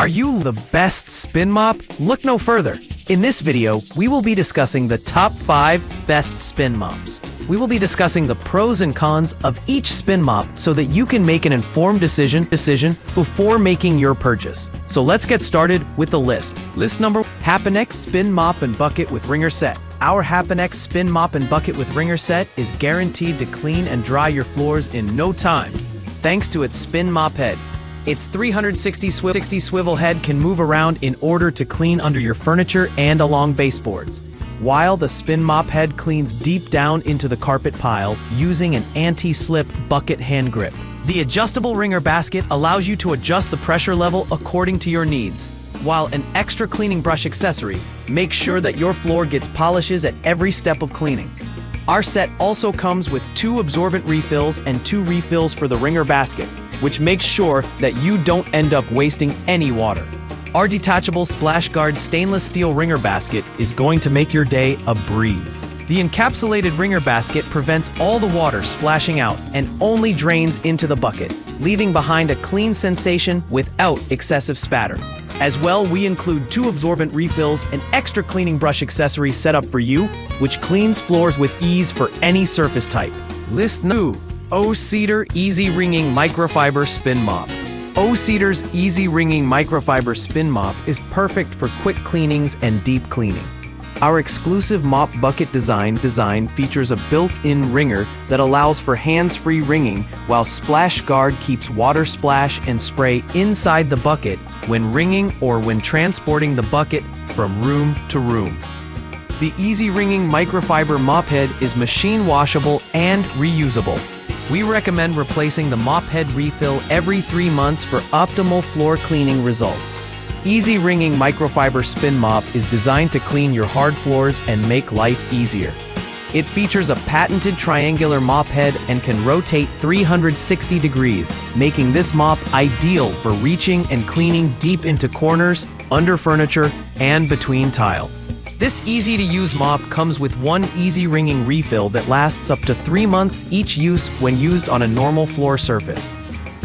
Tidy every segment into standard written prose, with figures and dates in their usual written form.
Are you the best spin mop? Look no further. In this video, we will be discussing the top 5 best spin mops. We will be discussing the pros and cons of each spin mop so that you can make an informed decision before making your purchase. So let's get started with the list. List number 1, Hapanex Spin Mop and Bucket with Wringer Set. Our Hapanex Spin Mop and Bucket with Wringer Set is guaranteed to clean and dry your floors in no time, thanks to its spin mop head. Its 360 swivel head can move around in order to clean under your furniture and along baseboards, while the spin mop head cleans deep down into the carpet pile using an anti-slip bucket hand grip. The adjustable wringer basket allows you to adjust the pressure level according to your needs, while an extra cleaning brush accessory makes sure that your floor gets polishes at every step of cleaning. Our set also comes with 2 absorbent refills and 2 refills for the wringer basket, which makes sure that you don't end up wasting any water. Our detachable splash guard stainless steel wringer basket is going to make your day a breeze. The encapsulated wringer basket prevents all the water splashing out and only drains into the bucket, leaving behind a clean sensation without excessive spatter. As well, we include 2 absorbent refills and extra cleaning brush accessories set up for you, which cleans floors with ease for any surface type. List 2. O-Cedar Easy Wringing Microfiber Spin Mop. O-Cedar's Easy Wringing Microfiber Spin Mop is perfect for quick cleanings and deep cleaning. Our exclusive mop bucket design features a built-in wringer that allows for hands-free wringing, while Splash Guard keeps water splash and spray inside the bucket when wringing or when transporting the bucket from room to room. The Easy Wringing Microfiber Mop Head is machine washable and reusable. We recommend replacing the mop head refill every 3 months for optimal floor cleaning results. Easy Wringing Microfiber Spin Mop is designed to clean your hard floors and make life easier. It features a patented triangular mop head and can rotate 360 degrees, making this mop ideal for reaching and cleaning deep into corners, under furniture, and between tile. This easy-to-use mop comes with 1 Easy Wringing refill that lasts up to 3 months each use when used on a normal floor surface.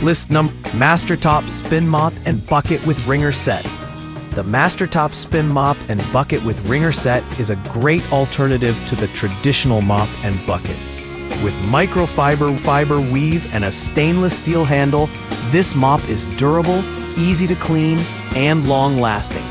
List number Master Top Spin Mop and Bucket with Wringer Set. The Master Top Spin Mop and Bucket with Wringer Set is a great alternative to the traditional mop and bucket. With microfiber weave and a stainless steel handle, this mop is durable, easy to clean, and long-lasting.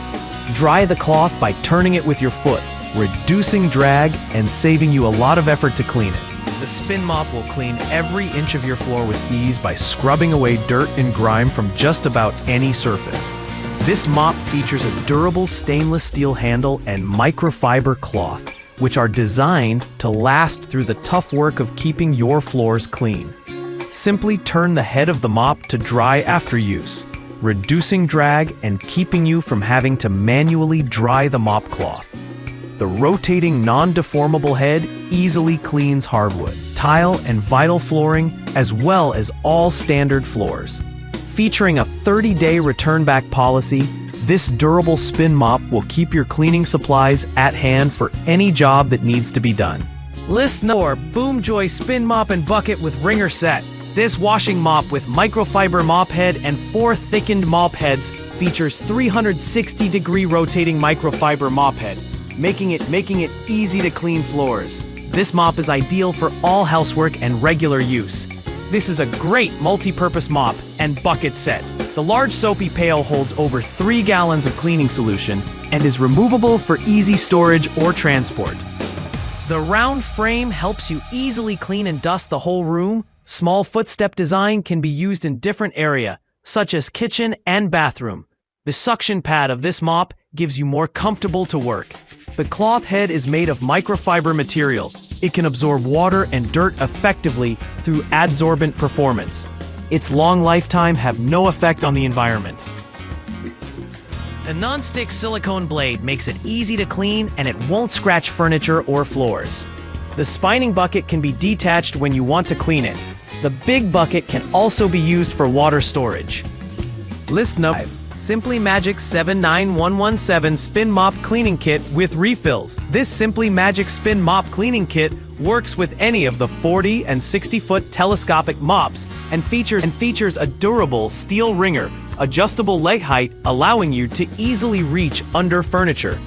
Dry the cloth by turning it with your foot, reducing drag and saving you a lot of effort to clean it. The spin mop will clean every inch of your floor with ease by scrubbing away dirt and grime from just about any surface. This mop features a durable stainless steel handle and microfiber cloth, which are designed to last through the tough work of keeping your floors clean. Simply turn the head of the mop to dry after use, reducing drag and keeping you from having to manually dry the mop cloth. The rotating non-deformable head easily cleans hardwood, tile, and vinyl flooring, as well as all standard floors. Featuring a 30-day return-back policy, this durable spin mop will keep your cleaning supplies at hand for any job that needs to be done. List number 4, Boom Joy Spin Mop and Bucket with Wringer Set. This washing mop with microfiber mop head and 4 thickened mop heads features 360-degree rotating microfiber mop head, making it easy to clean floors. This mop is ideal for all housework and regular use. This is a great multi-purpose mop and bucket set. The large soapy pail holds over 3 gallons of cleaning solution and is removable for easy storage or transport. The round frame helps you easily clean and dust the whole room. Small footstep design can be used in different areas, such as kitchen and bathroom. The suction pad of this mop gives you more comfortable to work. The cloth head is made of microfiber material. It can absorb water and dirt effectively through adsorbent performance. Its long lifetime have no effect on the environment. The non-stick silicone blade makes it easy to clean and it won't scratch furniture or floors. The spining bucket can be detached when you want to clean it. The big bucket can also be used for water storage. List number 5. Simply Magic 79117 Spin Mop Cleaning Kit with Refills. This Simply Magic Spin Mop Cleaning Kit works with any of the 40 and 60-foot telescopic mops and features a durable steel wringer adjustable leg height allowing you to easily reach under furniture.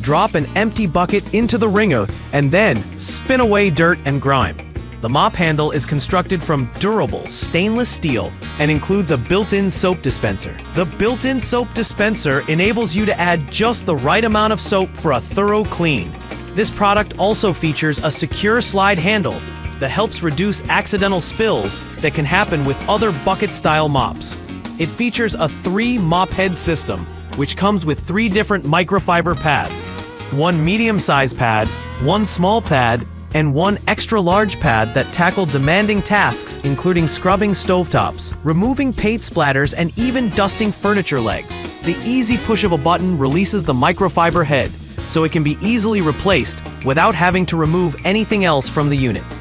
Drop an empty bucket into the wringer and then spin away dirt and grime. The mop handle is constructed from durable stainless steel and includes a built-in soap dispenser. The built-in soap dispenser enables you to add just the right amount of soap for a thorough clean. This product also features a secure slide handle that helps reduce accidental spills that can happen with other bucket-style mops. It features a 3-mop head system, which comes with 3 different microfiber pads, 1 medium-sized pad, 1 small pad, and 1 extra-large pad that tackle demanding tasks including scrubbing stovetops, removing paint splatters, and even dusting furniture legs. The easy push of a button releases the microfiber head, so it can be easily replaced without having to remove anything else from the unit.